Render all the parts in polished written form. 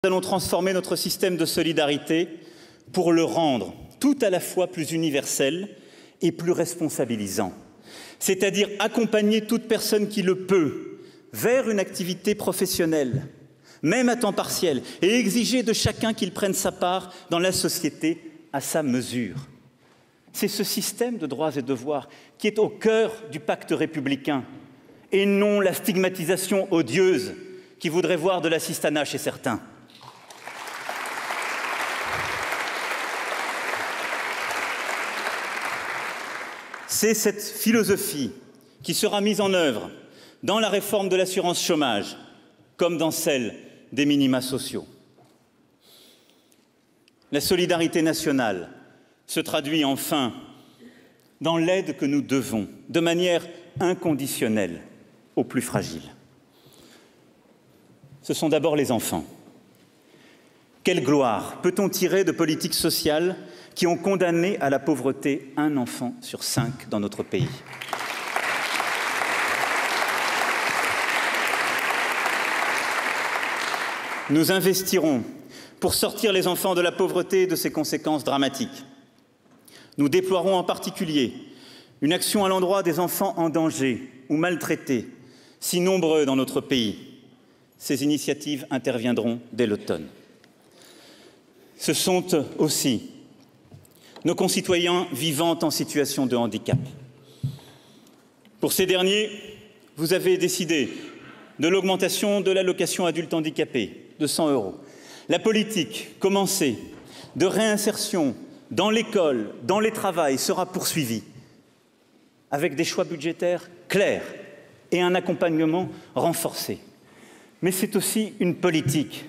Nous allons transformer notre système de solidarité pour le rendre tout à la fois plus universel et plus responsabilisant, c'est-à-dire accompagner toute personne qui le peut vers une activité professionnelle, même à temps partiel, et exiger de chacun qu'il prenne sa part dans la société à sa mesure. C'est ce système de droits et devoirs qui est au cœur du pacte républicain, et non la stigmatisation odieuse qui voudrait voir de l'assistanat chez certains. C'est cette philosophie qui sera mise en œuvre dans la réforme de l'assurance chômage, comme dans celle des minima sociaux. La solidarité nationale se traduit enfin dans l'aide que nous devons, de manière inconditionnelle, aux plus fragiles. Ce sont d'abord les enfants. Quelle gloire peut-on tirer de politiques sociales qui ont condamné à la pauvreté un enfant sur 5 dans notre pays? Nous investirons pour sortir les enfants de la pauvreté et de ses conséquences dramatiques. Nous déploierons en particulier une action à l'endroit des enfants en danger ou maltraités, si nombreux dans notre pays. Ces initiatives interviendront dès l'automne. Ce sont aussi nos concitoyens vivant en situation de handicap. Pour ces derniers, vous avez décidé de l'augmentation de l'allocation adulte handicapé de 100 €. La politique commencée de réinsertion dans l'école, dans les travails sera poursuivie avec des choix budgétaires clairs et un accompagnement renforcé. Mais c'est aussi une politique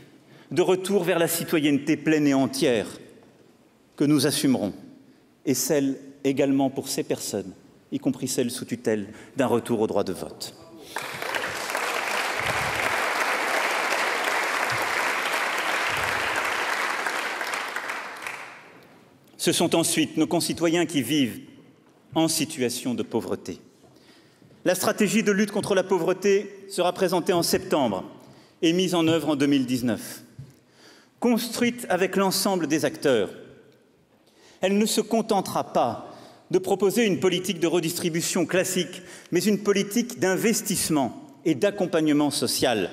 de retour vers la citoyenneté pleine et entière que nous assumerons, et celle également pour ces personnes, y compris celles sous tutelle, d'un retour au droit de vote. Ce sont ensuite nos concitoyens qui vivent en situation de pauvreté. La stratégie de lutte contre la pauvreté sera présentée en septembre et mise en œuvre en 2019. Construite avec l'ensemble des acteurs, elle ne se contentera pas de proposer une politique de redistribution classique, mais une politique d'investissement et d'accompagnement social.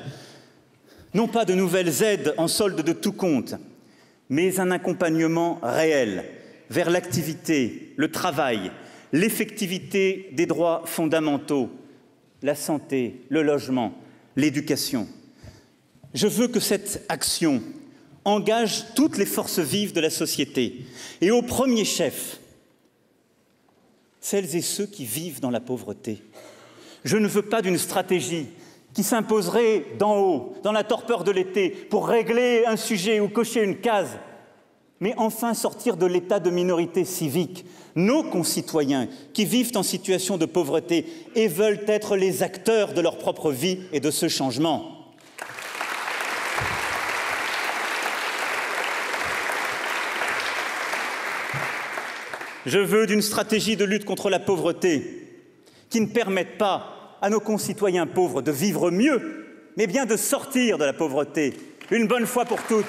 Non pas de nouvelles aides en solde de tout compte, mais un accompagnement réel vers l'activité, le travail, l'effectivité des droits fondamentaux, la santé, le logement, l'éducation. Je veux que cette action engage toutes les forces vives de la société et au premier chef, celles et ceux qui vivent dans la pauvreté. Je ne veux pas d'une stratégie qui s'imposerait d'en haut, dans la torpeur de l'été, pour régler un sujet ou cocher une case, mais enfin sortir de l'état de minorité civique. Nos concitoyens qui vivent en situation de pauvreté et veulent être les acteurs de leur propre vie et de ce changement. Je veux d'une stratégie de lutte contre la pauvreté qui ne permette pas à nos concitoyens pauvres de vivre mieux, mais bien de sortir de la pauvreté, une bonne fois pour toutes.